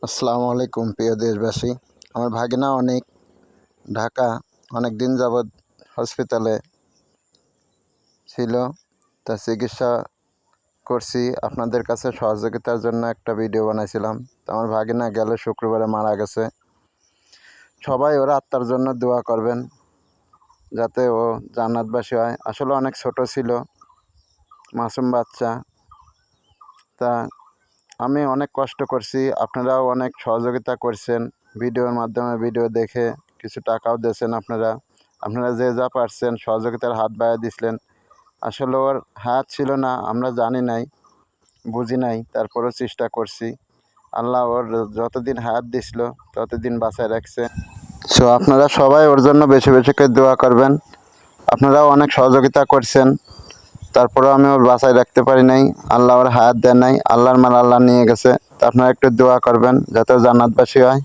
আসসালামু আলাইকুম প্রিয় দেশবাসী। আমার ভাগিনা অনেক ঢাকা অনেক দিন যাবৎ হসপিটালে ছিল, তা চিকিৎসা করছি। আপনাদের কাছে সহযোগিতার জন্য একটা ভিডিও বানাইছিলাম। তো আমার ভাগিনা গেল শুক্রবারে মারা গেছে। সবাই ওর আত্মার জন্য দোয়া করবেন যাতে ও জান্নাতবাসী হয়। আসলে অনেক ছোট ছিল, মাসুম বাচ্চা। তা আমি অনেক কষ্ট করছি, আপনারাও অনেক সহযোগিতা করছেন। ভিডিওর মাধ্যমে ভিডিও দেখে কিছু টাকাও দিয়েছেন। আপনারা যে যা পারছেন সহযোগিতার হাত বাড়িয়ে দিছিলেন। আসলে ওর হাত ছিল না, আমরা জানি নাই, বুঝি নাই, তারপরেও চেষ্টা করছি। আল্লাহ ওর যতদিন হাত দিছিল ততদিন বাঁচায় রাখছে। সো আপনারা সবাই ওর জন্য বেশি বেশি করে দোয়া করবেন। আপনারাও অনেক সহযোগিতা করছেন, তারপরেও আমি ওর বাসায় রাখতে পারি নাই। আল্লাহ ওর হায়াত দেয় নাই, আল্লাহর মাল আল্লাহ নিয়ে গেছে। তা আপনারা একটু দোয়া করবেন যাতে জান্নাতবাসী হয়।